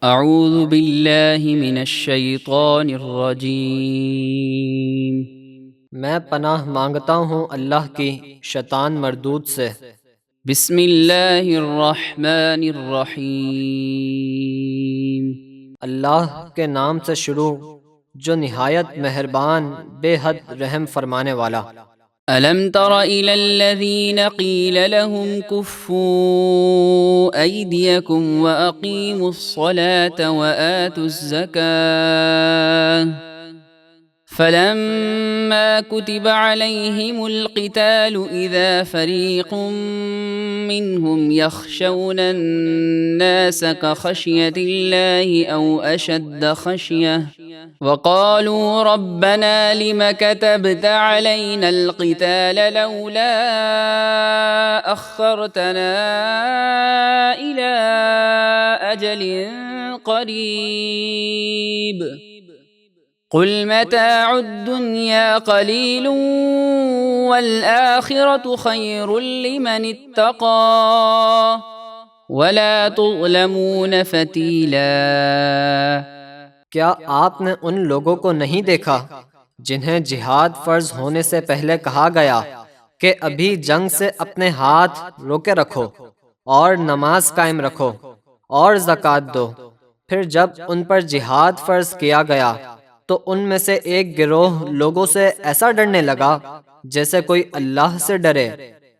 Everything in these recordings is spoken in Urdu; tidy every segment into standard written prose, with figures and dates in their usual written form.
اعوذ باللہ من الشیطان الرجیم۔ میں پناہ مانگتا ہوں اللہ کی شیطان مردود سے۔ بسم اللہ الرحمن الرحیم۔ اللہ کے نام سے شروع جو نہایت مہربان بے حد رحم فرمانے والا۔ الم تر الى الذین قیل لهم کفوا ایدیکم واقیموا الصلاة وآتوا الزکاة فلما كتب عليهم القتال إذا فريق منهم يخشون الناس كخشية الله أو أشد خشية وقالوا ربنا لم كتبت علينا القتال لولا أخرتنا إلى أجل قريب قل متاع الدنيا قليل والآخرة خير لمن اتقى ولا تظلمون فتيلا۔ کیا آپ نے ان لوگوں کو نہیں دیکھا جنہیں جہاد فرض ہونے سے پہلے کہا گیا کہ ابھی جنگ سے اپنے ہاتھ روکے رکھو اور نماز قائم رکھو اور زکوٰۃ دو، پھر جب ان پر جہاد فرض کیا گیا تو ان میں سے ایک گروہ لوگوں سے ایسا ڈرنے لگا جیسے کوئی اللہ سے ڈرے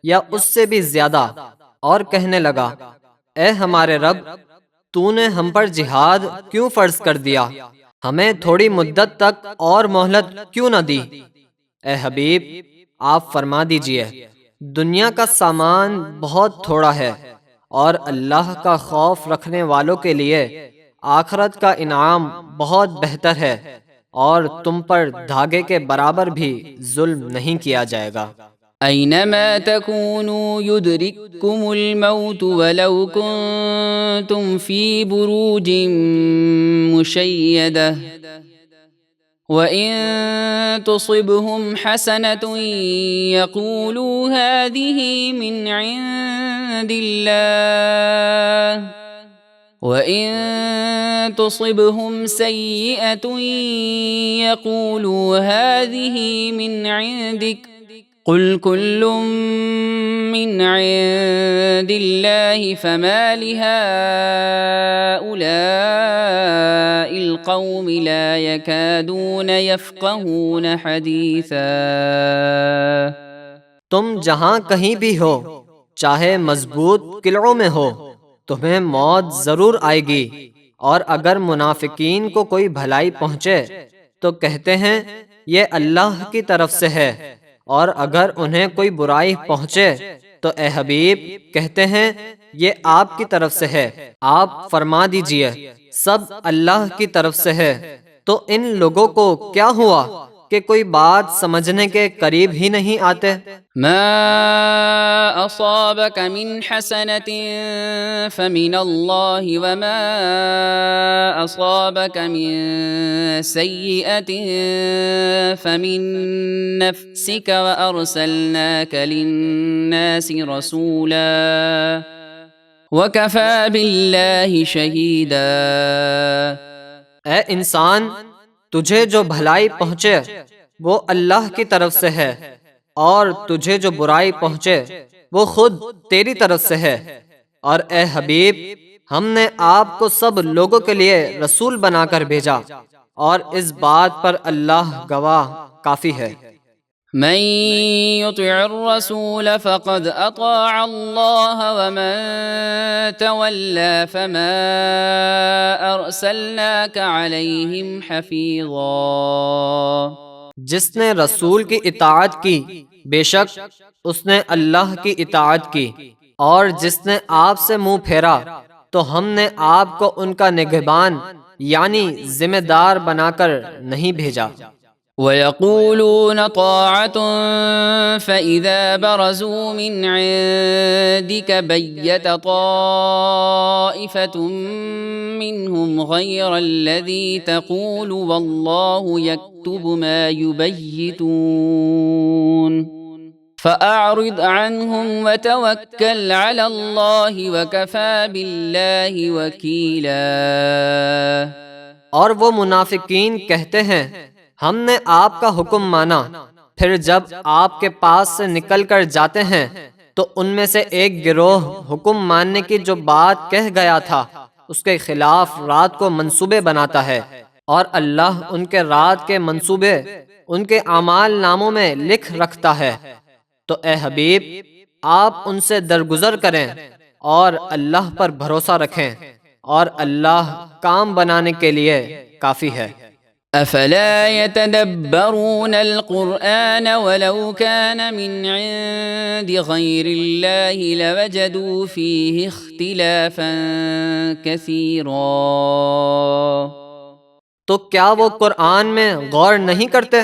یا اس سے بھی زیادہ، اور کہنے لگا اے ہمارے رب، تو نے ہم پر جہاد کیوں فرض کر دیا؟ ہمیں تھوڑی مدت تک اور مہلت کیوں نہ دی؟ اے حبیب، آپ فرما دیجئے دنیا کا سامان بہت تھوڑا ہے، اور اللہ کا خوف رکھنے والوں کے لیے آخرت کا انعام بہت بہتر ہے، اور تم پر دھاگے کے برابر بھی ظلم نہیں کیا جائے گا۔ اینما تکونوا یدرککم الموت ولو کنتم فی بروج مشیدہ وَإِن تُصِبْهُمْ حَسَنَةٌ يَقُولُوا هَٰذِهِ مِنْ عِندِ اللَّهِ وَإِن تُصِبْهُمْ سَيِّئَةٌ يَقُولُوا هَٰذِهِ مِنْ عِندِكَ قُلْ كُلٌّ مِّنْ عِندِ اللَّهِ فَمَا لِهَٰؤُلَاءِ الْقَوْمِ لَا يَكَادُونَ يَفْقَهُونَ حَدِيثًا۔ تم جہاں کہیں بھی ہو، چاہے مضبوط قلعوں میں ہو، تمہیں موت ضرور آئے گی، اور اگر منافقین کو کوئی بھلائی پہنچے تو کہتے ہیں یہ اللہ کی طرف سے ہے، اور اگر انہیں کوئی برائی پہنچے تو اے حبیب کہتے ہیں یہ آپ کی طرف سے ہے۔ آپ فرما دیجئے سب اللہ کی طرف سے ہے۔ تو ان لوگوں کو کیا ہوا کہ کوئی بات سمجھنے کے قریب ہی نہیں آتے؟ ما اصابك من حسنة فمن الله وما اصابك من سيئة فمن نفسك وارسلناك للناس رسولا وكفى بالله شهيدا۔ اے انسان، تجھے جو بھلائی پہنچے وہ اللہ کی طرف سے ہے، اور تجھے جو برائی پہنچے وہ خود تیری طرف سے ہے، اور اے حبیب ہم نے آپ کو سب لوگوں کے لیے رسول بنا کر بھیجا، اور اس بات پر اللہ گواہ کافی ہے۔ من يطع الرسول فقد اطاع الله ومن تولى فما ارسلناك عليهم حفيظا۔ جس نے رسول کی اطاعت کی بے شک اس نے اللہ کی اطاعت کی، اور جس نے آپ سے منہ پھیرا تو ہم نے آپ کو ان کا نگہبان یعنی ذمہ دار بنا کر نہیں بھیجا۔ وَيَقُولُونَ طَاعَةٌ فَإِذَا بَرَزُوا مِنْ عِنْدِكَ بَيَّتَ طَائِفَةٌ مِّنْهُمْ غَيْرَ الَّذِي تَقُولُ وَاللَّهُ يَكْتُبُ مَا يُبَيِّتُونَ فأعرض عنهم وتوكل على الله وكفى بالله وكيلا۔ اور وہ منافقین کہتے ہیں ہم نے آپ کا حکم مانا، پھر جب آپ کے پاس سے نکل کر جاتے ہیں تو ان میں سے ایک گروہ حکم ماننے کی جو بات کہہ گیا تھا اس کے خلاف رات کو منصوبے بناتا ہے، اور اللہ ان کے رات کے منصوبے ان کے اعمال ناموں میں لکھ رکھتا ہے۔ تو اے حبیب آپ ان سے درگزر کریں اور اللہ پر بھروسہ رکھیں، اور اللہ کام بنانے کے لیے کافی ہے۔ افلا يتدبرون القرآن ولو كان من عند غير الله لوجدوا فيه اختلافا كثيرا۔ تو کیا وہ قرآن میں غور نہیں کرتے؟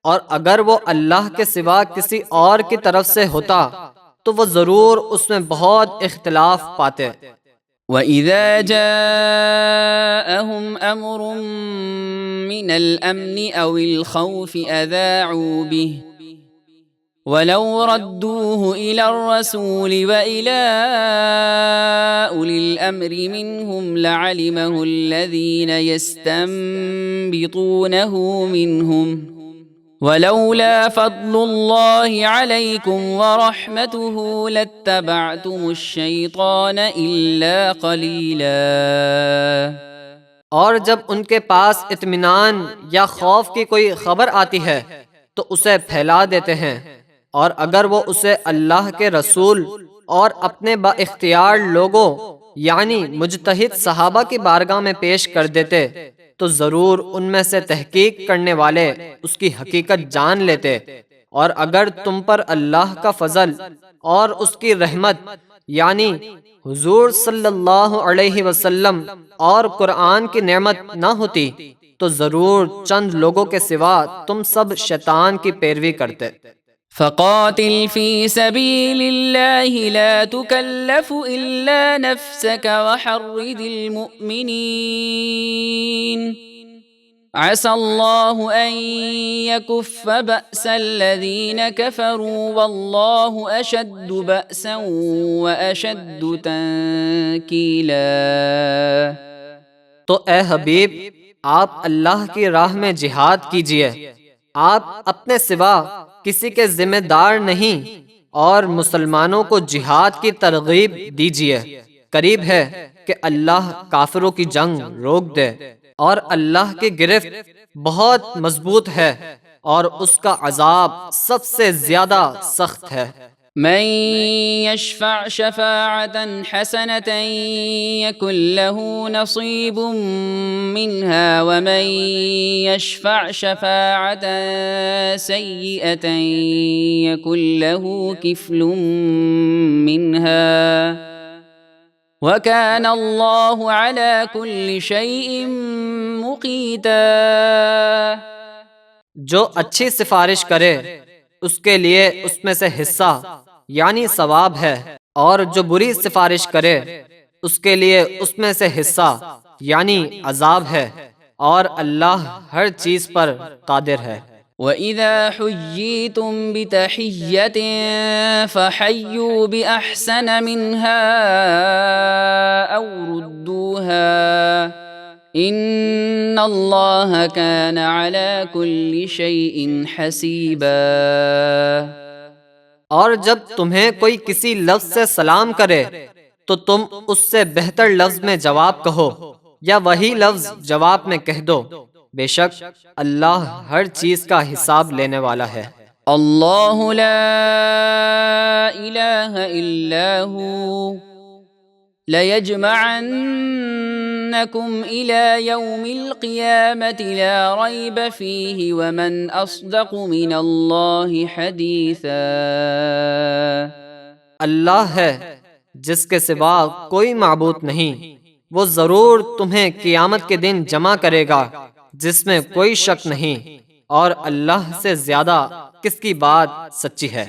اور اگر وہ اللہ کے سوا کسی اور کی طرف سے ہوتا تو وہ ضرور اس میں بہت اختلاف پاتے۔ وَإِذَا جَاءَهُمْ أَمْرٌ مِّنَ الْأَمْنِ أَوِ الْخَوْفِ أَذَاعُوا بِهِ وَلَوْ رَدُّوهُ إِلَى الرَّسُولِ وَإِلَى أُولِي الْأَمْرِ مِنْهُمْ لَعَلِمَهُ الَّذِينَ يَسْتَنبِطُونَهُ مِنْهُمْ وَلَوْلَا فَضْلُ اللَّهِ عَلَيْكُمْ وَرَحْمَتُهُ لَاتَّبَعْتُمُ الشَّيْطَانَ إِلَّا قَلِيلًا۔ اور جب ان کے پاس اطمینان یا خوف کی کوئی خبر آتی ہے تو اسے پھیلا دیتے ہیں، اور اگر وہ اسے اللہ کے رسول اور اپنے با اختیار لوگوں یعنی مجتہد صحابہ کی بارگاہ میں پیش کر دیتے تو ضرور ان میں سے تحقیق کرنے والے اس کی حقیقت جان لیتے، اور اگر تم پر اللہ کا فضل اور اس کی رحمت یعنی حضور صلی اللہ علیہ وسلم اور قرآن کی نعمت نہ ہوتی تو ضرور چند لوگوں کے سوا تم سب شیطان کی پیروی کرتے۔ فقاتل في سبيل الله لا تكلف إلا نفسك وحرد المؤمنين عسى الله أن يكف بأس الذين كفروا والله أشد بأسا وأشد تنكيلا۔ تو اے حبیب آپ اللہ کی راہ میں جہاد کیجئے، آپ اپنے سوا کسی کے ذمہ دار نہیں، اور مسلمانوں کو جہاد کی ترغیب دیجئے۔ قریب ہے کہ اللہ کافروں کی جنگ روک دے، اور اللہ کی گرفت بہت مضبوط ہے، اور اس کا عذاب سب سے زیادہ سخت ہے۔ من يشفع شفاعة حسنة يكن له نصيب منها ومن يشفع شفاعة سيئة يكن له كفل منها وكان الله على كل شيء مقيتا۔ جو اچھی سفارش کرے اس کے لیے اس میں سے حصہ یعنی ثواب ہے، اور جو بری سفارش کرے اس کے لیے اس میں سے حصہ یعنی عذاب ہے، اور اللہ ہر چیز پر قادر ہے۔ وَإِذَا حُيِّيتُم بِتَحِيَّةٍ فَحَيُّوا بِأَحْسَنَ مِنْهَا أَوْ رُدُّوهَا إِنَّ اللَّهَ كَانَ عَلَى كُلِّ شَيْءٍ حَسِيبًا۔ اور جب تمہیں کوئی کسی لفظ سے سلام کرے تو تم اس سے بہتر لفظ میں جواب کہو، یا وہی لفظ جواب میں کہہ دو، بے شک اللہ ہر چیز کا حساب لینے والا ہے۔ اللہ لا الہ الا هو لَيَجْمَعَنَّكُمْ إِلَى يَوْمِ الْقِيَامَةِ لَا رَيْبَ فِيهِ وَمَنْ أَصْدَقُ مِنَ اللَّهِ حَدِيثًا۔ اللہ ہے جس کے سوا کوئی معبود نہیں، وہ ضرور تمہیں قیامت کے دن جمع کرے گا جس میں کوئی شک نہیں، اور اللہ سے زیادہ کس کی بات سچی ہے۔